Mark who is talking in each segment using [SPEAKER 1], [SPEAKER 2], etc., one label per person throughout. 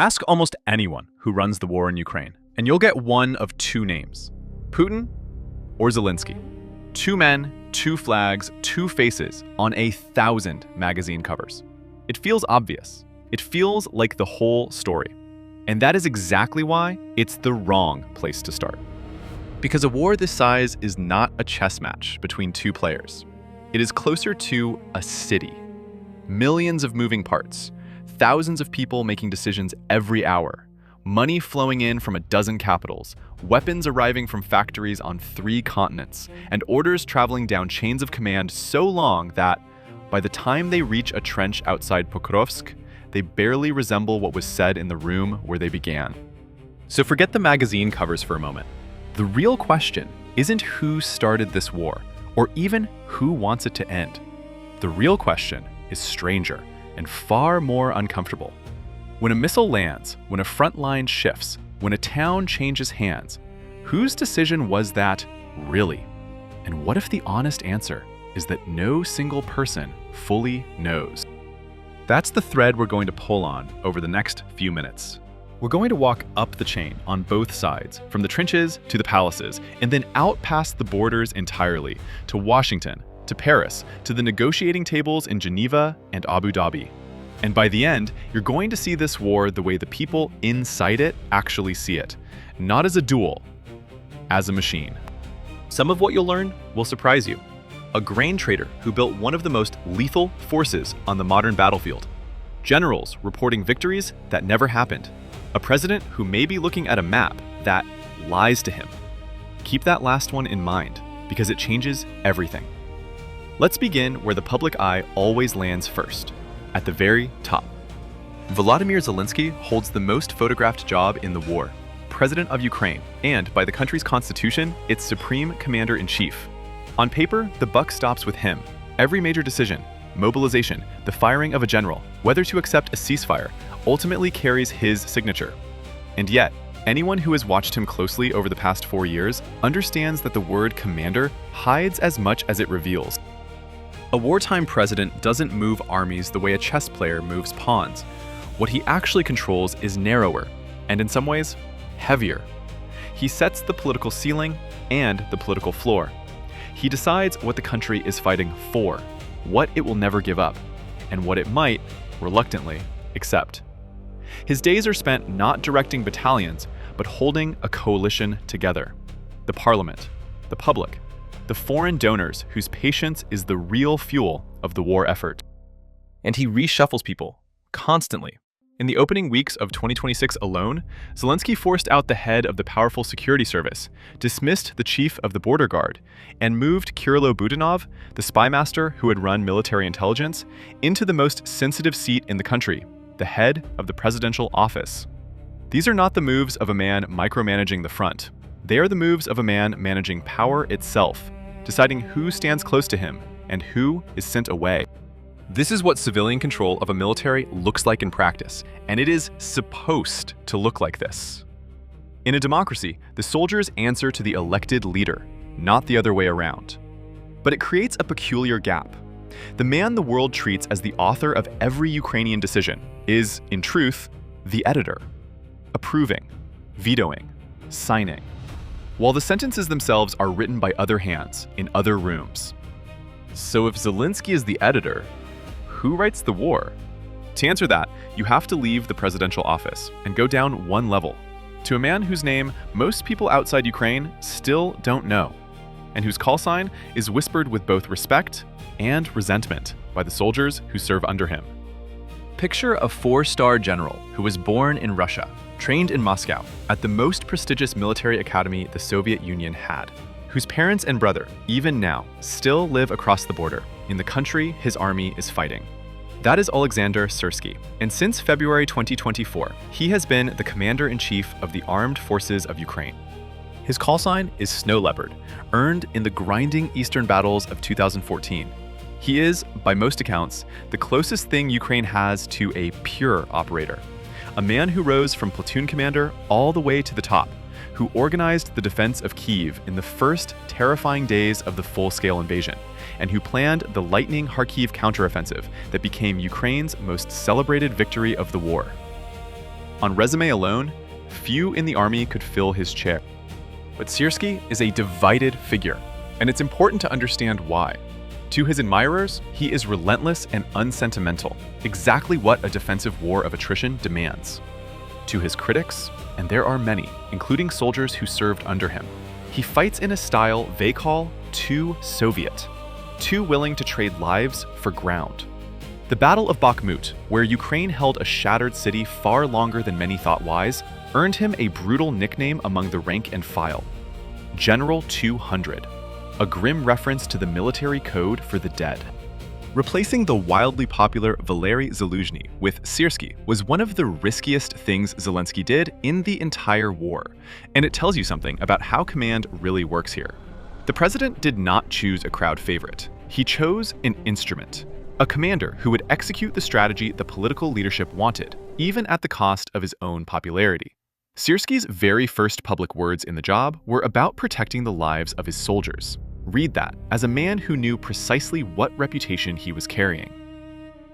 [SPEAKER 1] Ask almost anyone who runs the war in Ukraine, and you'll get one of two names: Putin or Zelensky. Two men, two flags, two faces on 1,000 magazine covers. It feels obvious. It feels like the whole story. And that is exactly why it's the wrong place to start. Because a war this size is not a chess match between two players. It is closer to a city. Millions of moving parts, thousands of people making decisions every hour, money flowing in from a dozen capitals, weapons arriving from factories on 3 continents, and orders traveling down chains of command so long that, by the time they reach a trench outside Pokrovsk, they barely resemble what was said in the room where they began. So forget the magazine covers for a moment. The real question isn't who started this war, or even who wants it to end. The real question is stranger and far more uncomfortable. When a missile lands, when a front line shifts, when a town changes hands, whose decision was that really? And what if the honest answer is that no single person fully knows? That's the thread we're going to pull on over the next few minutes. We're going to walk up the chain on both sides, from the trenches to the palaces, and then out past the borders entirely, to Washington, to Paris, to the negotiating tables in Geneva and Abu Dhabi. And by the end, you're going to see this war the way the people inside it actually see it. Not as a duel, as a machine. Some of what you'll learn will surprise you. A grain trader who built one of the most lethal forces on the modern battlefield. Generals reporting victories that never happened. A president who may be looking at a map that lies to him. Keep that last one in mind, because it changes everything. Let's begin where the public eye always lands first, at the very top. Volodymyr Zelensky holds the most photographed job in the war, President of Ukraine, and by the country's constitution, its supreme commander-in-chief. On paper, the buck stops with him. Every major decision, mobilization, the firing of a general, whether to accept a ceasefire, ultimately carries his signature. And yet, anyone who has watched him closely over the past 4 years understands that the word commander hides as much as it reveals. A wartime president doesn't move armies the way a chess player moves pawns. What he actually controls is narrower, and in some ways, heavier. He sets the political ceiling and the political floor. He decides what the country is fighting for, what it will never give up, and what it might, reluctantly, accept. His days are spent not directing battalions, but holding a coalition together. The parliament, the public, the foreign donors whose patience is the real fuel of the war effort. And he reshuffles people, constantly. In the opening weeks of 2026 alone, Zelensky forced out the head of the powerful security service, dismissed the chief of the border guard, and moved Kirilo Budanov, the spy master who had run military intelligence, into the most sensitive seat in the country, the head of the presidential office. These are not the moves of a man micromanaging the front. They are the moves of a man managing power itself, deciding who stands close to him and who is sent away. This is what civilian control of a military looks like in practice, and it is supposed to look like this. In a democracy, the soldiers answer to the elected leader, not the other way around. But it creates a peculiar gap. The man the world treats as the author of every Ukrainian decision is, in truth, the editor, approving, vetoing, signing, while the sentences themselves are written by other hands in other rooms. So if Zelensky is the editor, who writes the war? To answer that, you have to leave the presidential office and go down one level, to a man whose name most people outside Ukraine still don't know, and whose call sign is whispered with both respect and resentment by the soldiers who serve under him. Picture a 4-star general who was born in Russia, trained in Moscow, at the most prestigious military academy the Soviet Union had, whose parents and brother, even now, still live across the border, in the country his army is fighting. That is Alexander Syrsky, and since February 2024, he has been the commander-in-chief of the Armed Forces of Ukraine. His call sign is Snow Leopard, earned in the grinding eastern battles of 2014. He is, by most accounts, the closest thing Ukraine has to a pure operator, a man who rose from platoon commander all the way to the top, who organized the defense of Kyiv in the first terrifying days of the full-scale invasion, and who planned the lightning Kharkiv counteroffensive that became Ukraine's most celebrated victory of the war. On resume alone, few in the army could fill his chair. But Sierski is a divided figure, and it's important to understand why. To his admirers, he is relentless and unsentimental, exactly what a defensive war of attrition demands. To his critics, and there are many, including soldiers who served under him, he fights in a style they call too Soviet, too willing to trade lives for ground. The Battle of Bakhmut, where Ukraine held a shattered city far longer than many thought wise, earned him a brutal nickname among the rank and file, General 200, a grim reference to the military code for the dead. Replacing the wildly popular Valery Zaluzhny with Sierski was one of the riskiest things Zelensky did in the entire war, and it tells you something about how command really works here. The president did not choose a crowd favorite. He chose an instrument, a commander who would execute the strategy the political leadership wanted, even at the cost of his own popularity. Sierski's very first public words in the job were about protecting the lives of his soldiers. Read that as a man who knew precisely what reputation he was carrying.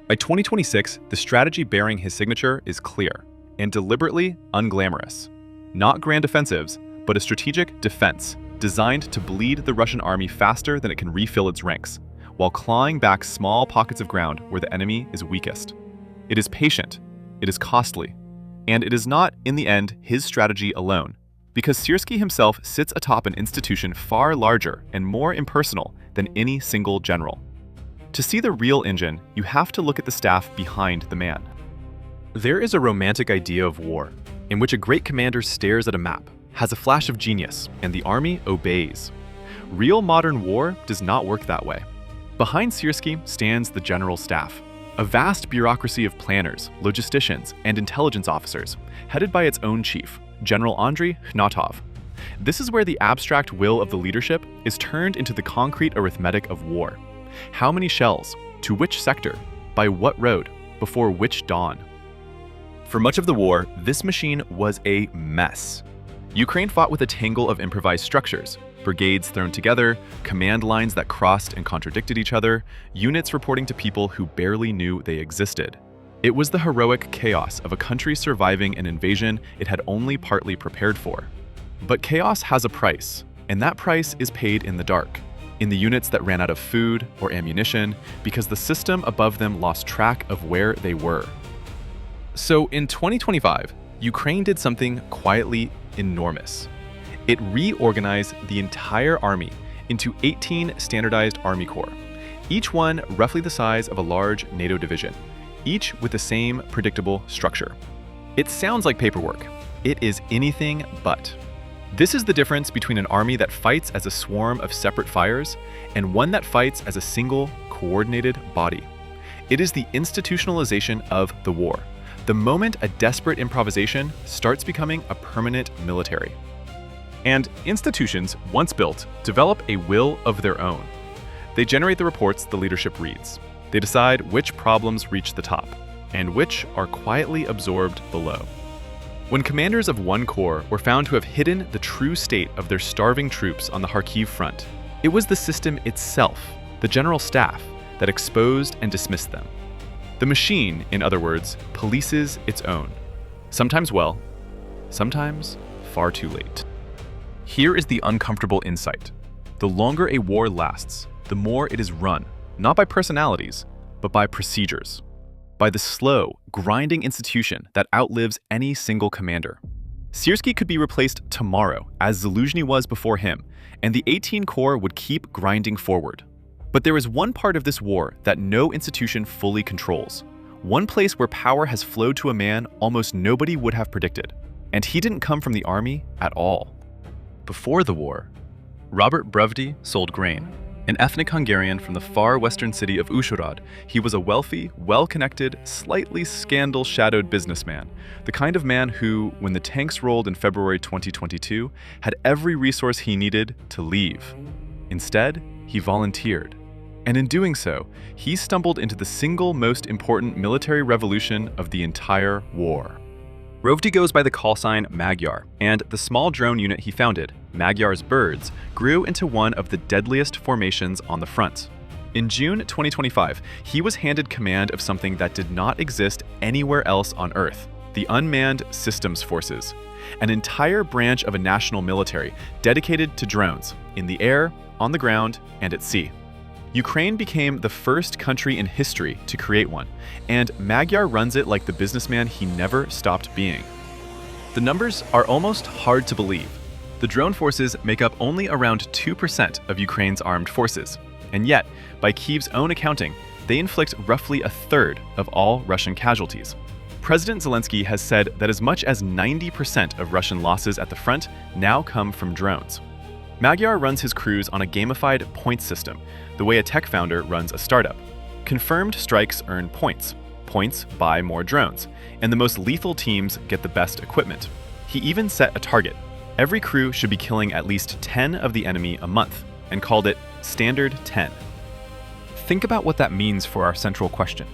[SPEAKER 1] By 2026, the strategy bearing his signature is clear and deliberately unglamorous. Not grand offensives, but a strategic defense designed to bleed the Russian army faster than it can refill its ranks, while clawing back small pockets of ground where the enemy is weakest. It is patient, it is costly, and it is not, in the end, his strategy alone, because Sierski himself sits atop an institution far larger and more impersonal than any single general. To see the real engine, you have to look at the staff behind the man. There is a romantic idea of war, in which a great commander stares at a map, has a flash of genius, and the army obeys. Real modern war does not work that way. Behind Sierski stands the general staff, a vast bureaucracy of planners, logisticians, and intelligence officers, headed by its own chief, General Andriy Khnatov. This is where the abstract will of the leadership is turned into the concrete arithmetic of war. How many shells? To which sector? By what road? Before which dawn? For much of the war, this machine was a mess. Ukraine fought with a tangle of improvised structures, brigades thrown together, command lines that crossed and contradicted each other, units reporting to people who barely knew they existed. It was the heroic chaos of a country surviving an invasion it had only partly prepared for. But chaos has a price, and that price is paid in the dark, in the units that ran out of food or ammunition because the system above them lost track of where they were. So in 2025, Ukraine did something quietly enormous. It reorganized the entire army into 18 standardized army corps, each one roughly the size of a large NATO division, each with the same predictable structure. It sounds like paperwork. It is anything but. This is the difference between an army that fights as a swarm of separate fires and one that fights as a single, coordinated body. It is the institutionalization of the war, the moment a desperate improvisation starts becoming a permanent military. And institutions, once built, develop a will of their own. They generate the reports the leadership reads. They decide which problems reach the top, and which are quietly absorbed below. When commanders of one corps were found to have hidden the true state of their starving troops on the Kharkiv front, it was the system itself, the general staff, that exposed and dismissed them. The machine, in other words, polices its own. Sometimes well, sometimes far too late. Here is the uncomfortable insight. The longer a war lasts, the more it is run, not by personalities, but by procedures. By the slow, grinding institution that outlives any single commander. Sierski could be replaced tomorrow, as Zaluzhny was before him, and the 18 Corps would keep grinding forward. But there is one part of this war that no institution fully controls. One place where power has flowed to a man almost nobody would have predicted. And he didn't come from the army at all. Before the war, Robert Bruvdy sold grain. An ethnic Hungarian from the far western city of Uzhhorod, he was a wealthy, well-connected, slightly scandal-shadowed businessman, the kind of man who, when the tanks rolled in February 2022, had every resource he needed to leave. Instead, he volunteered. And in doing so, he stumbled into the single most important military revolution of the entire war. Bruvdy goes by the call sign Magyar, and the small drone unit he founded, Magyar's Birds, grew into one of the deadliest formations on the front. In June 2025, he was handed command of something that did not exist anywhere else on Earth, the Unmanned Systems Forces, an entire branch of a national military dedicated to drones in the air, on the ground, and at sea. Ukraine became the first country in history to create one, and Magyar runs it like the businessman he never stopped being. The numbers are almost hard to believe. The drone forces make up only around 2% of Ukraine's armed forces, and yet, by Kyiv's own accounting, they inflict roughly a third of all Russian casualties. President Zelensky has said that as much as 90% of Russian losses at the front now come from drones. Magyar runs his crews on a gamified points system, the way a tech founder runs a startup. Confirmed strikes earn points. Points buy more drones, and the most lethal teams get the best equipment. He even set a target. Every crew should be killing at least 10 of the enemy a month, and called it Standard 10. Think about what that means for our central question.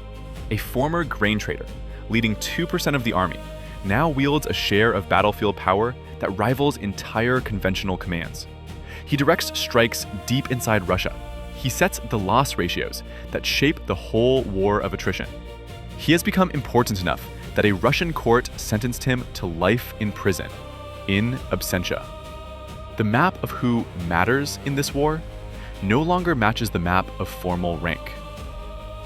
[SPEAKER 1] A former grain trader, leading 2% of the army, now wields a share of battlefield power that rivals entire conventional commands. He directs strikes deep inside Russia. He sets the loss ratios that shape the whole war of attrition. He has become important enough that a Russian court sentenced him to life in prison, in absentia. The map of who matters in this war no longer matches the map of formal rank.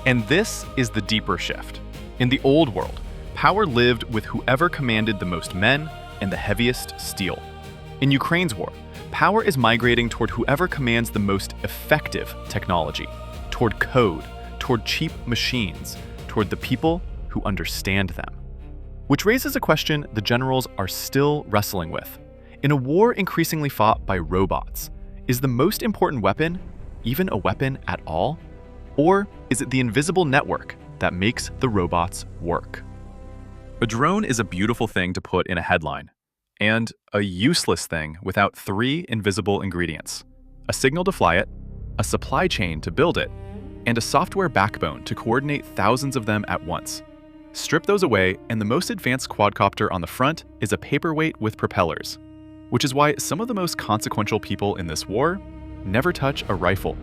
[SPEAKER 1] And this is the deeper shift. In the old world, power lived with whoever commanded the most men and the heaviest steel. In Ukraine's war, power is migrating toward whoever commands the most effective technology, toward code, toward cheap machines, toward the people who understand them. Which raises a question the generals are still wrestling with. In a war increasingly fought by robots, is the most important weapon even a weapon at all? Or is it the invisible network that makes the robots work? A drone is a beautiful thing to put in a headline, and a useless thing without 3 invisible ingredients: a signal to fly it, a supply chain to build it, and a software backbone to coordinate thousands of them at once. Strip those away, and the most advanced quadcopter on the front is a paperweight with propellers, which is why some of the most consequential people in this war never touch a rifle.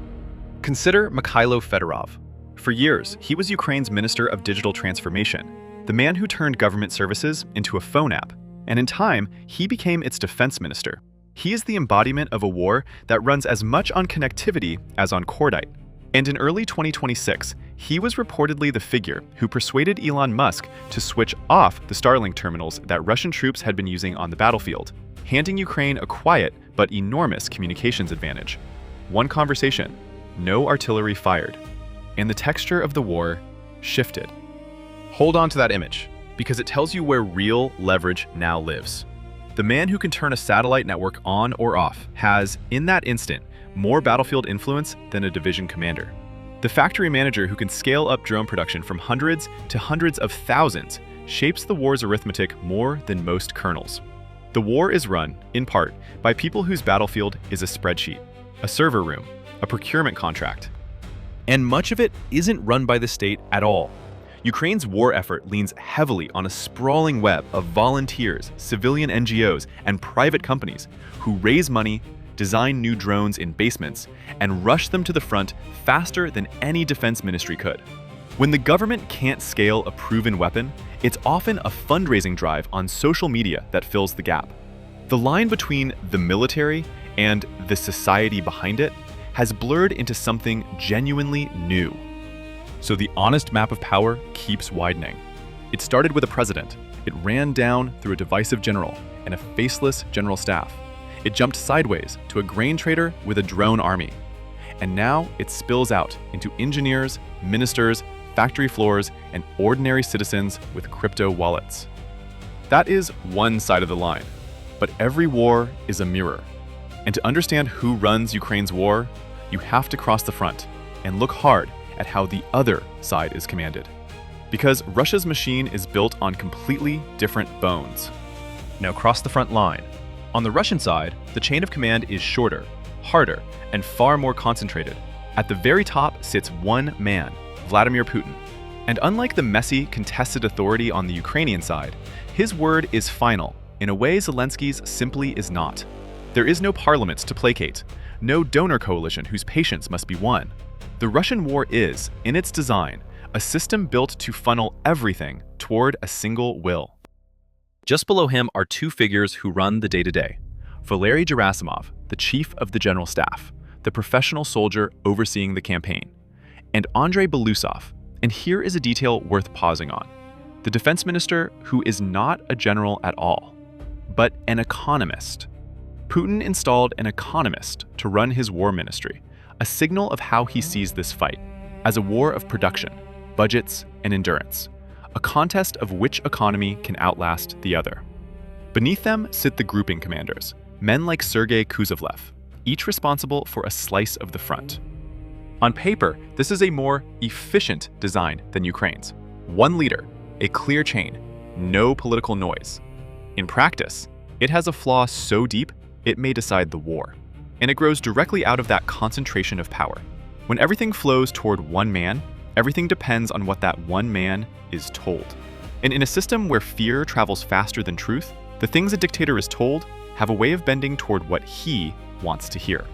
[SPEAKER 1] Consider Mikhailo Fedorov. For years, he was Ukraine's Minister of Digital Transformation, the man who turned government services into a phone app, and in time, he became its defense minister. He is the embodiment of a war that runs as much on connectivity as on cordite. And in early 2026, he was reportedly the figure who persuaded Elon Musk to switch off the Starlink terminals that Russian troops had been using on the battlefield, handing Ukraine a quiet but enormous communications advantage. One conversation, no artillery fired, and the texture of the war shifted. Hold on to that image, because it tells you where real leverage now lives. The man who can turn a satellite network on or off has, in that instant, more battlefield influence than a division commander. The factory manager who can scale up drone production from hundreds to hundreds of thousands shapes the war's arithmetic more than most colonels. The war is run, in part, by people whose battlefield is a spreadsheet, a server room, a procurement contract. And much of it isn't run by the state at all. Ukraine's war effort leans heavily on a sprawling web of volunteers, civilian NGOs, and private companies who raise money, design new drones in basements, and rush them to the front faster than any defense ministry could. When the government can't scale a proven weapon, it's often a fundraising drive on social media that fills the gap. The line between the military and the society behind it has blurred into something genuinely new. So the honest map of power keeps widening. It started with a president. It ran down through a divisive general and a faceless general staff. It jumped sideways to a grain trader with a drone army. And now it spills out into engineers, ministers, factory floors, and ordinary citizens with crypto wallets. That is one side of the line. But every war is a mirror. And to understand who runs Ukraine's war, you have to cross the front and look hard at how the other side is commanded. Because Russia's machine is built on completely different bones. Now cross the front line. On the Russian side, the chain of command is shorter, harder, and far more concentrated. At the very top sits one man, Vladimir Putin. And unlike the messy, contested authority on the Ukrainian side, his word is final, in a way Zelensky's simply is not. There is no parliament to placate, no donor coalition whose patience must be won. The Russian war is, in its design, a system built to funnel everything toward a single will. Just below him are two figures who run the day-to-day. Valery Gerasimov, the chief of the general staff, the professional soldier overseeing the campaign, and Andrei Belousov. And here is a detail worth pausing on. The defense minister, who is not a general at all, but an economist. Putin installed an economist to run his war ministry, a signal of how he sees this fight, as a war of production, budgets, and endurance, a contest of which economy can outlast the other. Beneath them sit the grouping commanders, men like Sergei Kuzovlev, each responsible for a slice of the front. On paper, this is a more efficient design than Ukraine's. One leader, a clear chain, no political noise. In practice, it has a flaw so deep it may decide the war. And it grows directly out of that concentration of power. When everything flows toward one man, everything depends on what that one man is told. And in a system where fear travels faster than truth, the things a dictator is told have a way of bending toward what he wants to hear.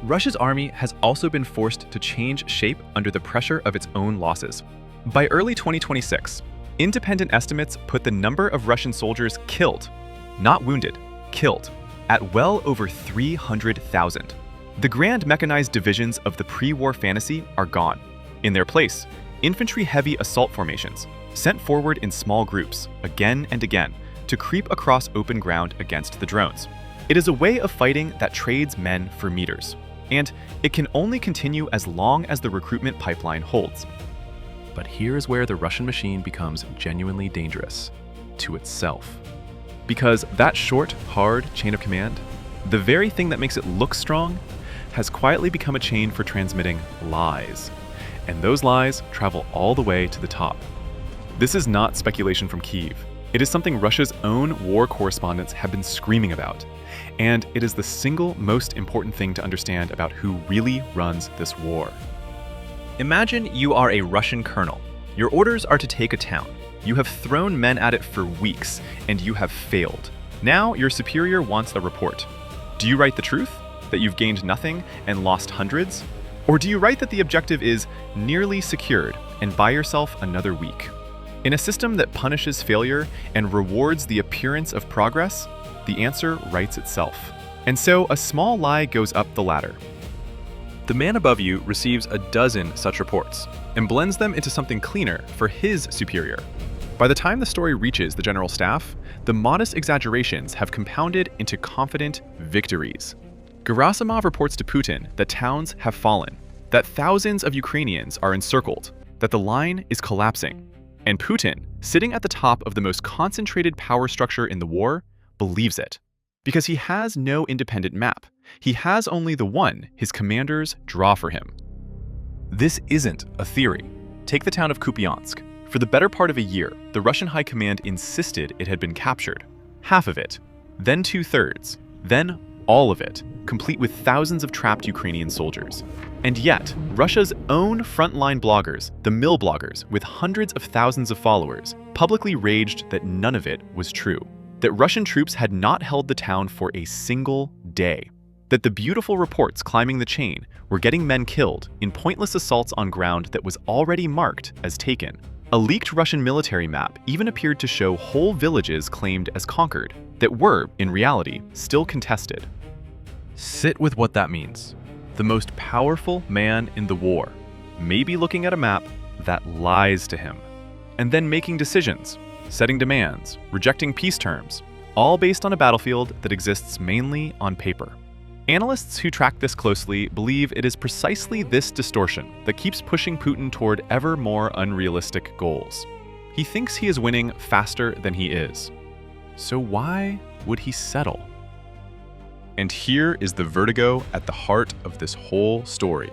[SPEAKER 1] Russia's army has also been forced to change shape under the pressure of its own losses. By early 2026, independent estimates put the number of Russian soldiers killed, not wounded, killed, at well over 300,000. The grand mechanized divisions of the pre-war fantasy are gone. In their place, infantry-heavy assault formations, sent forward in small groups, again and again, to creep across open ground against the drones. It is a way of fighting that trades men for meters, and it can only continue as long as the recruitment pipeline holds. But here's where the Russian machine becomes genuinely dangerous to itself. Because that short, hard chain of command, the very thing that makes it look strong, has quietly become a chain for transmitting lies. And those lies travel all the way to the top. This is not speculation from Kyiv. It is something Russia's own war correspondents have been screaming about. And it is the single most important thing to understand about who really runs this war. Imagine you are a Russian colonel. Your orders are to take a town. You have thrown men at it for weeks, and you have failed. Now your superior wants a report. Do you write the truth, that you've gained nothing and lost hundreds? Or do you write that the objective is nearly secured and buy yourself another week? In a system that punishes failure and rewards the appearance of progress, the answer writes itself. And so a small lie goes up the ladder. The man above you receives a dozen such reports and blends them into something cleaner for his superior. By the time the story reaches the general staff, the modest exaggerations have compounded into confident victories. Gerasimov reports to Putin that towns have fallen, that thousands of Ukrainians are encircled, that the line is collapsing. And Putin, sitting at the top of the most concentrated power structure in the war, believes it. Because he has no independent map. He has only the one his commanders draw for him. This isn't a theory. Take the town of Kupiansk. For the better part of a year, the Russian high command insisted it had been captured. Half of it, then 2/3, then all of it, complete with thousands of trapped Ukrainian soldiers. And yet, Russia's own frontline bloggers, the Mill bloggers, with hundreds of thousands of followers, publicly raged that none of it was true. That Russian troops had not held the town for a single day. That the beautiful reports climbing the chain were getting men killed in pointless assaults on ground that was already marked as taken. A leaked Russian military map even appeared to show whole villages claimed as conquered, that were, in reality, still contested. Sit with what that means. The most powerful man in the war may be looking at a map that lies to him, and then making decisions, setting demands, rejecting peace terms, all based on a battlefield that exists mainly on paper. Analysts who track this closely believe it is precisely this distortion that keeps pushing Putin toward ever more unrealistic goals. He thinks he is winning faster than he is. So why would he settle? And here is the vertigo at the heart of this whole story.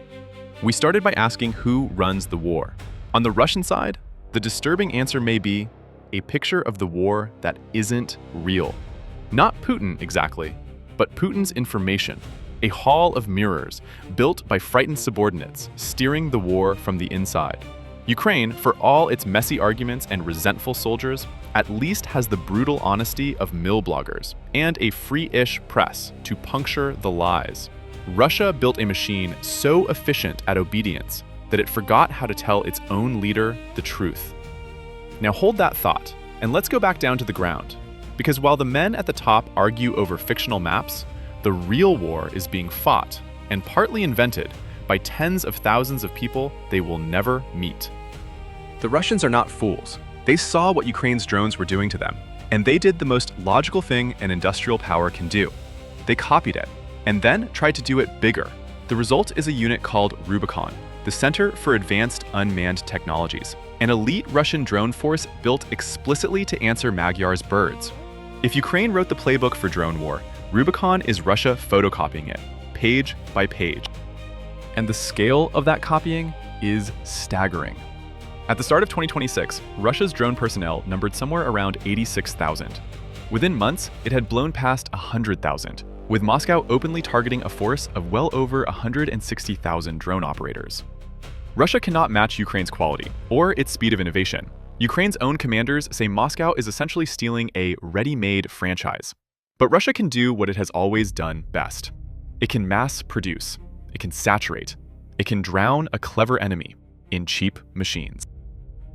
[SPEAKER 1] We started by asking who runs the war. On the Russian side, the disturbing answer may be a picture of the war that isn't real. Not Putin exactly, but Putin's information, a hall of mirrors built by frightened subordinates steering the war from the inside. Ukraine, for all its messy arguments and resentful soldiers, at least has the brutal honesty of mill bloggers and a free-ish press to puncture the lies. Russia built a machine so efficient at obedience that it forgot how to tell its own leader the truth. Now hold that thought, and let's go back down to the ground. Because while the men at the top argue over fictional maps, the real war is being fought, and partly invented, by tens of thousands of people they will never meet. The Russians are not fools. They saw what Ukraine's drones were doing to them, and they did the most logical thing an industrial power can do. They copied it, and then tried to do it bigger. The result is a unit called Rubicon, the Center for Advanced Unmanned Technologies, an elite Russian drone force built explicitly to answer Magyar's birds. If Ukraine wrote the playbook for drone war, Rubicon is Russia photocopying it, page by page. And the scale of that copying is staggering. At the start of 2026, Russia's drone personnel numbered somewhere around 86,000. Within months, it had blown past 100,000, with Moscow openly targeting a force of well over 160,000 drone operators. Russia cannot match Ukraine's quality or its speed of innovation. Ukraine's own commanders say Moscow is essentially stealing a ready-made franchise. But Russia can do what it has always done best. It can mass produce, it can saturate, it can drown a clever enemy in cheap machines.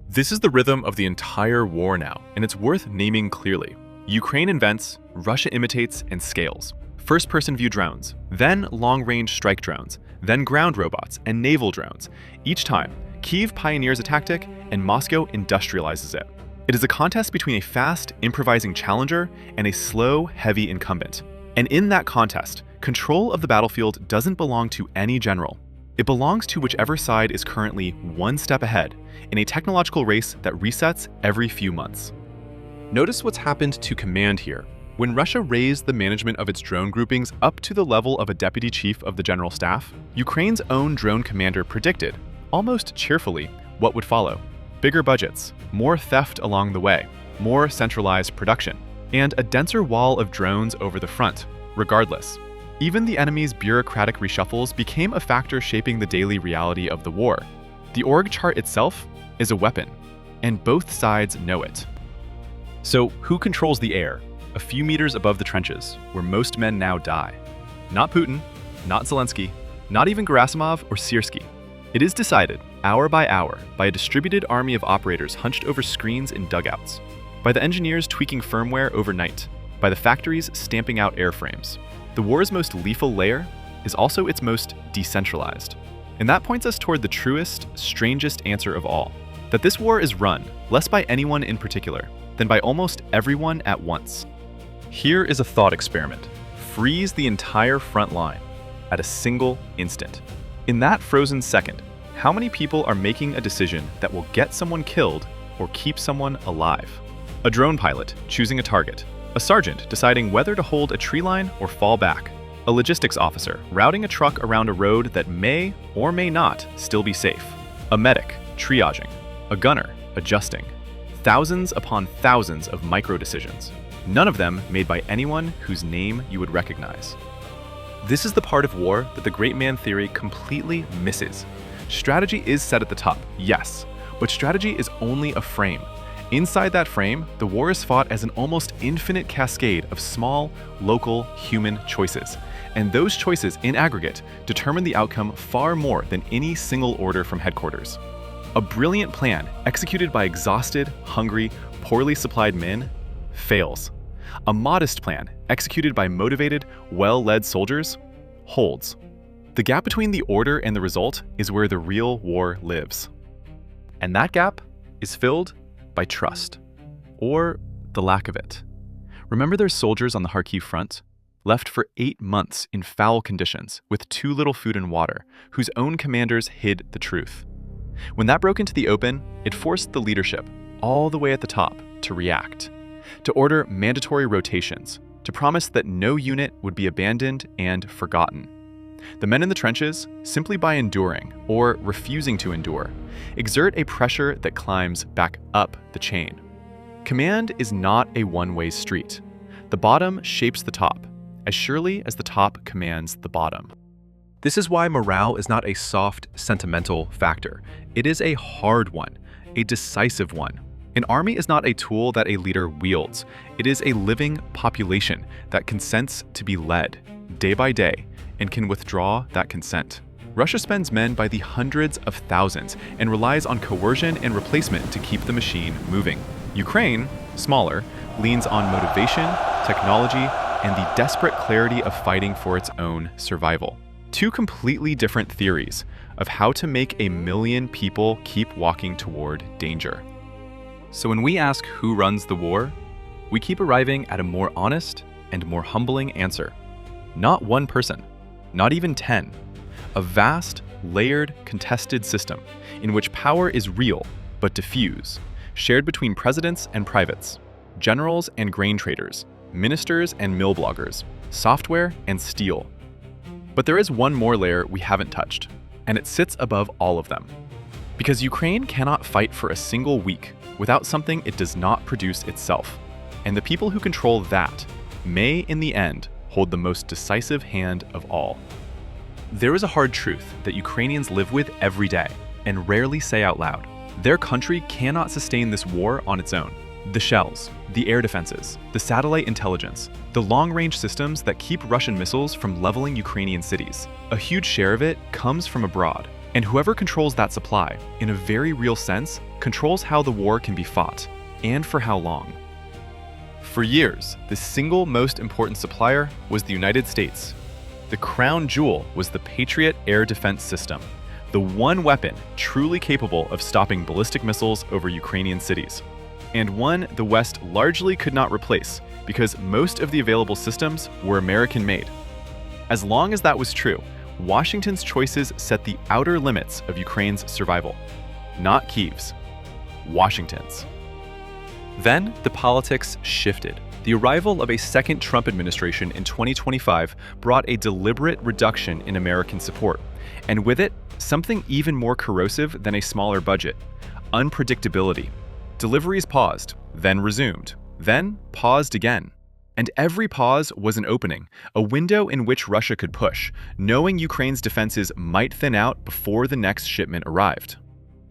[SPEAKER 1] This is the rhythm of the entire war now, and it's worth naming clearly. Ukraine invents, Russia imitates, and scales. First-person view drones, then long-range strike drones, then ground robots and naval drones. Each time, Kyiv pioneers a tactic and Moscow industrializes it. It is a contest between a fast, improvising challenger and a slow, heavy incumbent. And in that contest, control of the battlefield doesn't belong to any general. It belongs to whichever side is currently one step ahead in a technological race that resets every few months. Notice what's happened to command here. When Russia raised the management of its drone groupings up to the level of a deputy chief of the general staff, Ukraine's own drone commander predicted, almost cheerfully, what would follow. Bigger budgets, more theft along the way, more centralized production, and a denser wall of drones over the front. Regardless, even the enemy's bureaucratic reshuffles became a factor shaping the daily reality of the war. The org chart itself is a weapon, and both sides know it. So who controls the air, a few meters above the trenches, where most men now die? Not Putin, not Zelensky, not even Gerasimov or Syrskyi. It is decided, hour by hour, by a distributed army of operators hunched over screens in dugouts, by the engineers tweaking firmware overnight, by the factories stamping out airframes. The war's most lethal layer is also its most decentralized. And that points us toward the truest, strangest answer of all, that this war is run less by anyone in particular than by almost everyone at once. Here is a thought experiment. Freeze the entire front line at a single instant. In that frozen second, how many people are making a decision that will get someone killed or keep someone alive? A drone pilot choosing a target, a sergeant deciding whether to hold a tree line or fall back, a logistics officer routing a truck around a road that may or may not still be safe, a medic triaging, a gunner adjusting. Thousands upon thousands of micro decisions, none of them made by anyone whose name you would recognize. This is the part of war that the great man theory completely misses. Strategy is set at the top, yes, but strategy is only a frame. Inside that frame, the war is fought as an almost infinite cascade of small, local, human choices. And those choices, in aggregate, determine the outcome far more than any single order from headquarters. A brilliant plan, executed by exhausted, hungry, poorly supplied men, fails. A modest plan, executed by motivated, well-led soldiers, holds. The gap between the order and the result is where the real war lives. And that gap is filled by trust, or the lack of it. Remember those soldiers on the Kharkiv front, left for 8 months in foul conditions with too little food and water, whose own commanders hid the truth. When that broke into the open, it forced the leadership, all the way at the top, to react, to order mandatory rotations, to promise that no unit would be abandoned and forgotten. The men in the trenches, simply by enduring, or refusing to endure, exert a pressure that climbs back up the chain. Command is not a one-way street. The bottom shapes the top, as surely as the top commands the bottom. This is why morale is not a soft, sentimental factor. It is a hard one, a decisive one. An army is not a tool that a leader wields. It is a living population that consents to be led, day by day, and can withdraw that consent. Russia spends men by the hundreds of thousands and relies on coercion and replacement to keep the machine moving. Ukraine, smaller, leans on motivation, technology, and the desperate clarity of fighting for its own survival. Two completely different theories of how to make 1 million people keep walking toward danger. So when we ask who runs the war, we keep arriving at a more honest and more humbling answer. Not one person, not even 10. A vast, layered, contested system in which power is real but diffuse, shared between presidents and privates, generals and grain traders, ministers and mill bloggers, software and steel. But there is one more layer we haven't touched, and it sits above all of them. Because Ukraine cannot fight for a single week without something it does not produce itself, and the people who control that may, in the end, hold the most decisive hand of all. There is a hard truth that Ukrainians live with every day and rarely say out loud. Their country cannot sustain this war on its own. The shells, the air defenses, the satellite intelligence, the long-range systems that keep Russian missiles from leveling Ukrainian cities. A huge share of it comes from abroad, and whoever controls that supply, in a very real sense, controls how the war can be fought, and for how long. For years, the single most important supplier was the United States. The crown jewel was the Patriot air defense system, the one weapon truly capable of stopping ballistic missiles over Ukrainian cities, and one the West largely could not replace because most of the available systems were American-made. As long as that was true, Washington's choices set the outer limits of Ukraine's survival. Not Kyiv's, Washington's. Then the politics shifted. The arrival of a second Trump administration in 2025 brought a deliberate reduction in American support, and with it, something even more corrosive than a smaller budget: unpredictability. Deliveries paused, then resumed, then paused again. And every pause was an opening, a window in which Russia could push, knowing Ukraine's defenses might thin out before the next shipment arrived.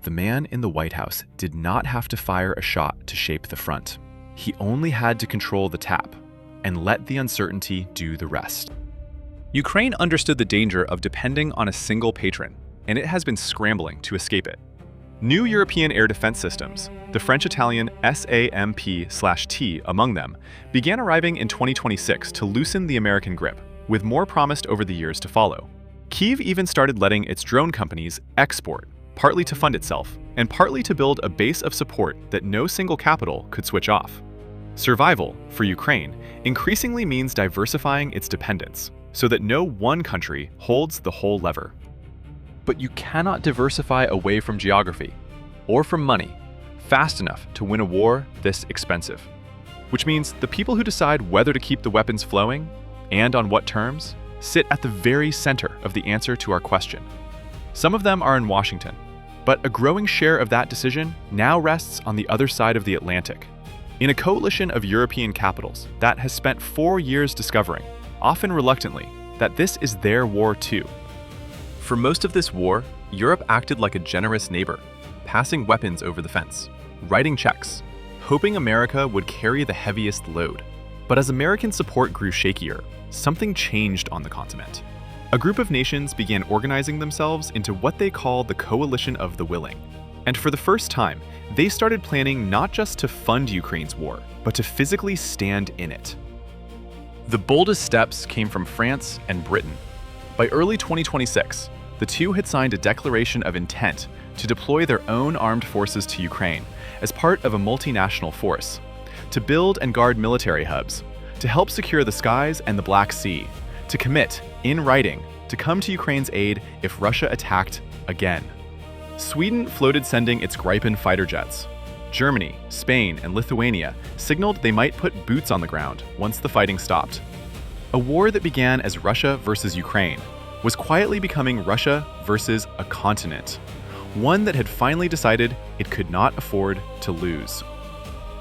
[SPEAKER 1] The man in the White House did not have to fire a shot to shape the front. He only had to control the tap and let the uncertainty do the rest. Ukraine understood the danger of depending on a single patron, and it has been scrambling to escape it. New European air defense systems, the French-Italian SAMP/T among them, began arriving in 2026 to loosen the American grip, with more promised over the years to follow. Kyiv even started letting its drone companies export, partly to fund itself, and partly to build a base of support that no single capital could switch off. Survival, for Ukraine, increasingly means diversifying its dependence, so that no one country holds the whole lever. But you cannot diversify away from geography, or from money, fast enough to win a war this expensive. Which means the people who decide whether to keep the weapons flowing, and on what terms, sit at the very center of the answer to our question. Some of them are in Washington, but a growing share of that decision now rests on the other side of the Atlantic, in a coalition of European capitals that has spent 4 years discovering, often reluctantly, that this is their war too. For most of this war, Europe acted like a generous neighbor, passing weapons over the fence, writing checks, hoping America would carry the heaviest load. But as American support grew shakier, something changed on the continent. A group of nations began organizing themselves into what they call the Coalition of the Willing. And for the first time, they started planning not just to fund Ukraine's war, but to physically stand in it. The boldest steps came from France and Britain. By early 2026, the two had signed a declaration of intent to deploy their own armed forces to Ukraine as part of a multinational force, to build and guard military hubs, to help secure the skies and the Black Sea, to commit, in writing, to come to Ukraine's aid if Russia attacked again. Sweden floated sending its Gripen fighter jets. Germany, Spain, and Lithuania signaled they might put boots on the ground once the fighting stopped. A war that began as Russia versus Ukraine was quietly becoming Russia versus a continent, one that had finally decided it could not afford to lose.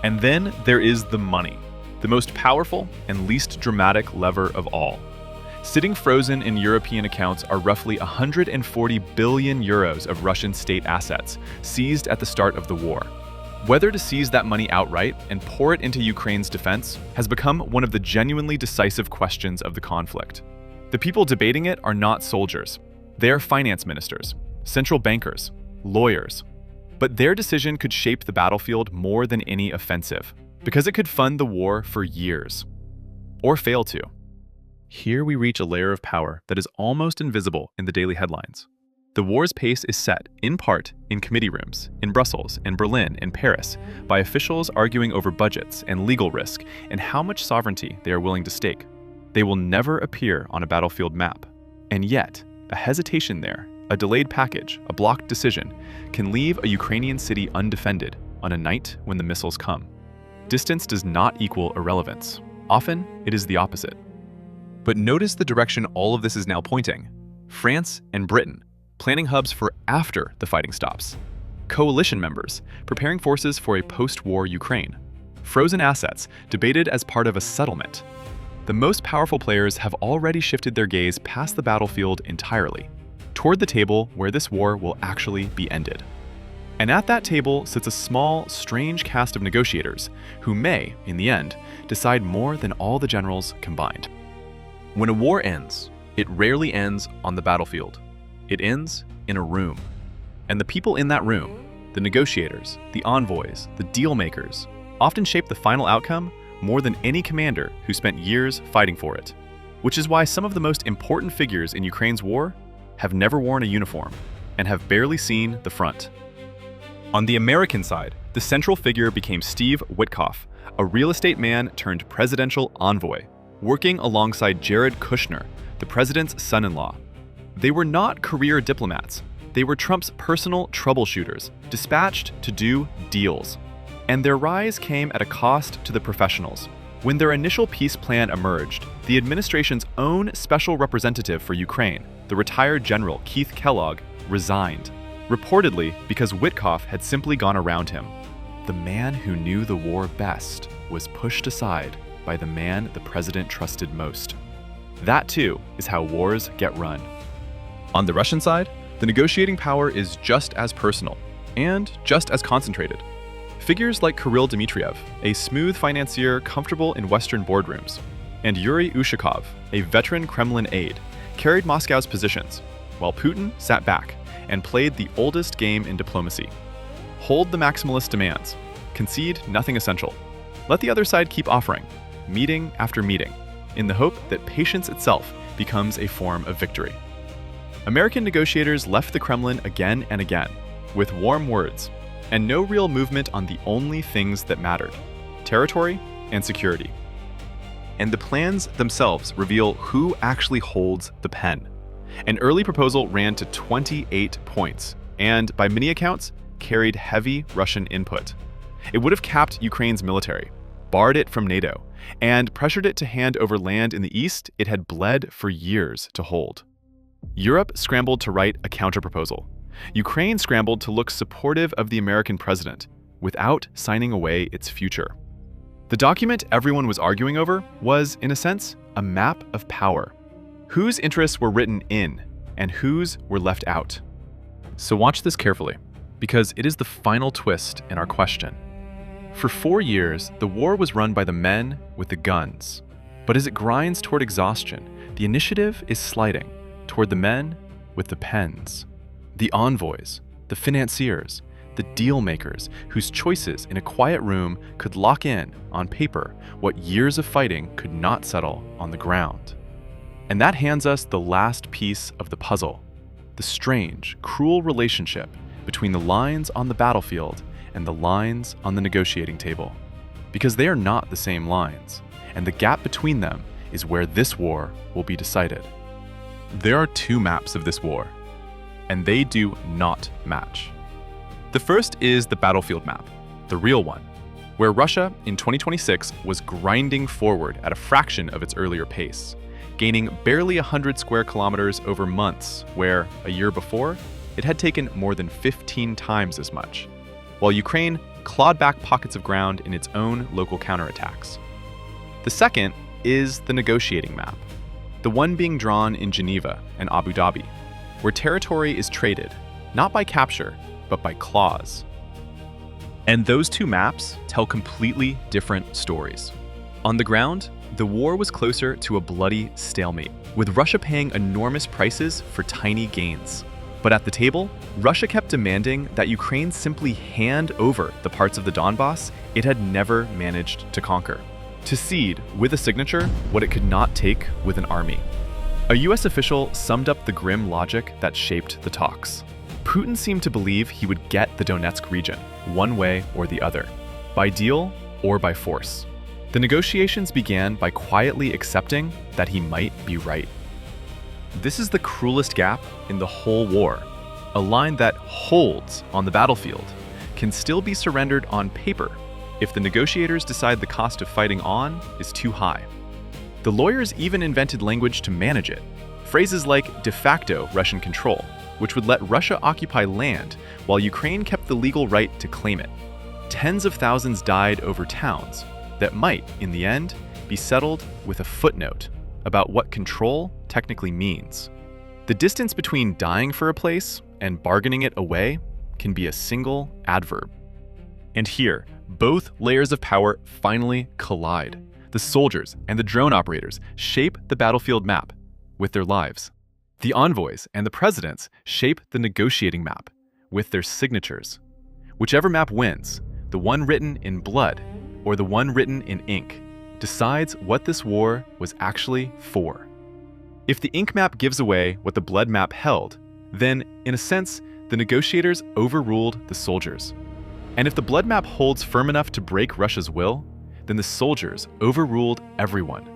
[SPEAKER 1] And then there is the money, the most powerful and least dramatic lever of all. Sitting frozen in European accounts are roughly 140 billion euros of Russian state assets seized at the start of the war. Whether to seize that money outright and pour it into Ukraine's defense has become one of the genuinely decisive questions of the conflict. The people debating it are not soldiers. They are finance ministers, central bankers, lawyers. But their decision could shape the battlefield more than any offensive. because it could fund the war for years, or fail to. Here we reach a layer of power that is almost invisible in the daily headlines. The war's pace is set, in part, in committee rooms, in Brussels, in Berlin, in Paris, by officials arguing over budgets and legal risk and how much sovereignty they are willing to stake. They will never appear on a battlefield map. And yet, a hesitation there, a delayed package, a blocked decision, can leave a Ukrainian city undefended on a night when the missiles come. Distance does not equal irrelevance. Often, it is the opposite. But notice the direction all of this is now pointing. France and Britain, planning hubs for after the fighting stops. Coalition members, preparing forces for a post-war Ukraine. Frozen assets, debated as part of a settlement. The most powerful players have already shifted their gaze past the battlefield entirely, toward the table where this war will actually be ended. And at that table sits a small, strange cast of negotiators who may, in the end, decide more than all the generals combined. When a war ends, it rarely ends on the battlefield. It ends in a room. And the people in that room, the negotiators, the envoys, the deal makers, often shape the final outcome more than any commander who spent years fighting for it. Which is why some of the most important figures in Ukraine's war have never worn a uniform and have barely seen the front. On the American side, the central figure became Steve Witkoff, a real estate man turned presidential envoy, working alongside Jared Kushner, the president's son-in-law. They were not career diplomats. They were Trump's personal troubleshooters, dispatched to do deals. And their rise came at a cost to the professionals. When their initial peace plan emerged, the administration's own special representative for Ukraine, the retired General Keith Kellogg, resigned, reportedly because Witkoff had simply gone around him. The man who knew the war best was pushed aside by the man the president trusted most. That too is how wars get run. On the Russian side, the negotiating power is just as personal and just as concentrated. Figures like Kirill Dmitriev, a smooth financier comfortable in Western boardrooms, and Yuri Ushakov, a veteran Kremlin aide, carried Moscow's positions, while Putin sat back and played the oldest game in diplomacy. Hold the maximalist demands, concede nothing essential. Let the other side keep offering, meeting after meeting, in the hope that patience itself becomes a form of victory. American negotiators left the Kremlin again and again, with warm words, and no real movement on the only things that mattered: territory and security. And the plans themselves reveal who actually holds the pen. An early proposal ran to 28 points, and by many accounts, carried heavy Russian input. It would have capped Ukraine's military, barred it from NATO, and pressured it to hand over land in the east it had bled for years to hold. Europe scrambled to write a counterproposal. Ukraine scrambled to look supportive of the American president, without signing away its future. The document everyone was arguing over was, in a sense, a map of power. Whose interests were written in, and whose were left out. So watch this carefully, because it is the final twist in our question. For 4 years, the war was run by the men with the guns. But as it grinds toward exhaustion, the initiative is sliding toward the men with the pens. The envoys, the financiers, the deal makers whose choices in a quiet room could lock in, on paper, what years of fighting could not settle on the ground. And that hands us the last piece of the puzzle, the strange, cruel relationship between the lines on the battlefield and the lines on the negotiating table. Because they are not the same lines, and the gap between them is where this war will be decided. There are 2 maps of this war, and they do not match. The first is the battlefield map, the real one, where Russia in 2026 was grinding forward at a fraction of its earlier pace, gaining barely 100 square kilometers over months, where, a year before, it had taken more than 15 times as much, while Ukraine clawed back pockets of ground in its own local counterattacks. The second is the negotiating map, the one being drawn in Geneva and Abu Dhabi, where territory is traded, not by capture, but by clause. And those 2 maps tell completely different stories. On the ground, the war was closer to a bloody stalemate, with Russia paying enormous prices for tiny gains. But at the table, Russia kept demanding that Ukraine simply hand over the parts of the Donbass it had never managed to conquer, to cede with a signature what it could not take with an army. A US official summed up the grim logic that shaped the talks. Putin seemed to believe he would get the Donetsk region, one way or the other, by deal or by force. The negotiations began by quietly accepting that he might be right. This is the cruelest gap in the whole war. A line that holds on the battlefield can still be surrendered on paper if the negotiators decide the cost of fighting on is too high. The lawyers even invented language to manage it, phrases like de facto Russian control, which would let Russia occupy land while Ukraine kept the legal right to claim it. Tens of thousands died over towns that might, in the end, be settled with a footnote about what control technically means. The distance between dying for a place and bargaining it away can be a single adverb. And here, both layers of power finally collide. The soldiers and the drone operators shape the battlefield map with their lives. The envoys and the presidents shape the negotiating map with their signatures. Whichever map wins, the one written in blood or the one written in ink, decides what this war was actually for. If the ink map gives away what the blood map held, then, in a sense, the negotiators overruled the soldiers. And if the blood map holds firm enough to break Russia's will, then the soldiers overruled everyone.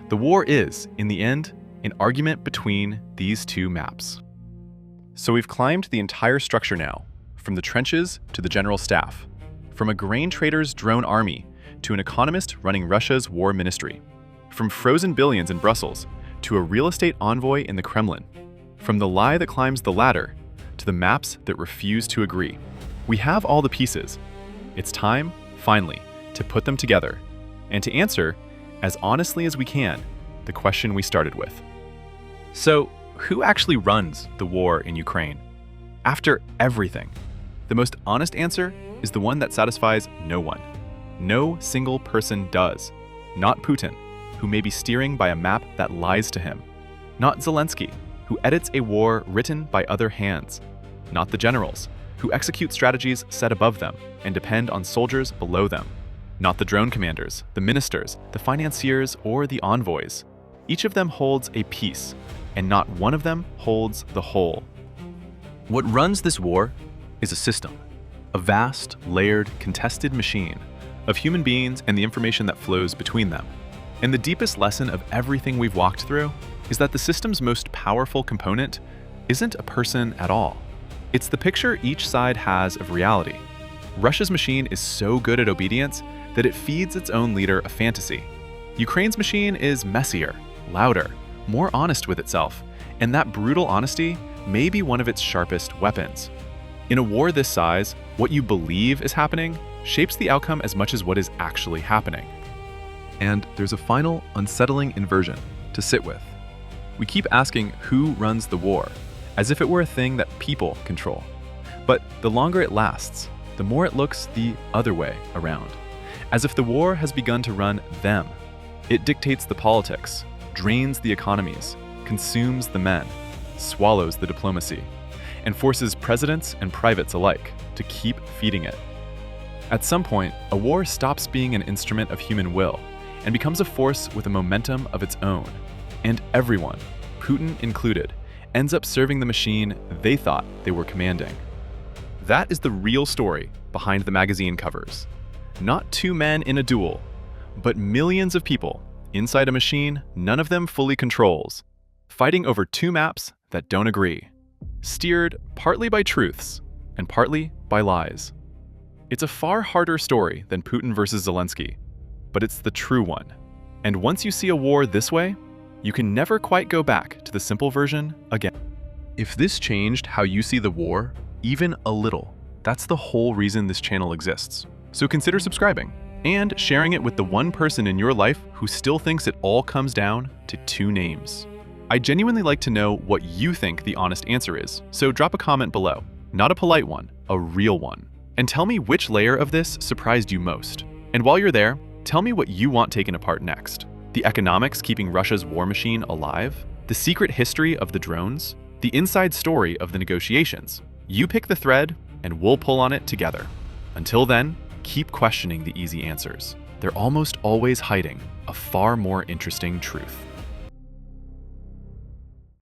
[SPEAKER 1] The war is, in the end, an argument between these two maps. So we've climbed the entire structure now, from the trenches to the general staff, from a grain trader's drone army to an economist running Russia's war ministry, from frozen billions in Brussels to a real estate envoy in the Kremlin, from the lie that climbs the ladder to the maps that refuse to agree. We have all the pieces. It's time, finally, to put them together and to answer, as honestly as we can, the question we started with. So, who actually runs the war in Ukraine? After everything, the most honest answer is the one that satisfies no one. No single person does. Not Putin, who may be steering by a map that lies to him. Not Zelensky, who edits a war written by other hands. Not the generals, who execute strategies set above them and depend on soldiers below them. Not the drone commanders, the ministers, the financiers, or the envoys. Each of them holds a piece, and not one of them holds the whole. What runs this war is a system, a vast, layered, contested machine of human beings and the information that flows between them. And the deepest lesson of everything we've walked through is that the system's most powerful component isn't a person at all. It's the picture each side has of reality. Russia's machine is so good at obedience that it feeds its own leader a fantasy. Ukraine's machine is messier, louder, more honest with itself, and that brutal honesty may be one of its sharpest weapons. In a war this size, what you believe is happening shapes the outcome as much as what is actually happening. And there's a final, unsettling inversion to sit with. We keep asking who runs the war, as if it were a thing that people control. But the longer it lasts, the more it looks the other way around, as if the war has begun to run them. It dictates the politics, drains the economies, consumes the men, swallows the diplomacy, and forces presidents and privates alike to keep feeding it. At some point, a war stops being an instrument of human will and becomes a force with a momentum of its own. And everyone, Putin included, ends up serving the machine they thought they were commanding. That is the real story behind the magazine covers. Not two men in a duel, but millions of people inside a machine none of them fully controls, fighting over two maps that don't agree, steered partly by truths and partly by lies. It's a far harder story than Putin versus Zelensky, but it's the true one. And once you see a war this way, you can never quite go back to the simple version again. If this changed how you see the war, even a little, that's the whole reason this channel exists. So consider subscribing and sharing it with the one person in your life who still thinks it all comes down to two names. I genuinely like to know what you think the honest answer is, so drop a comment below. Not a polite one, a real one. And tell me which layer of this surprised you most. And while you're there, tell me what you want taken apart next. The economics keeping Russia's war machine alive? The secret history of the drones? the inside story of the negotiations. You pick the thread, and we'll pull on it together. Until then, keep questioning the easy answers. They're almost always hiding a far more interesting truth.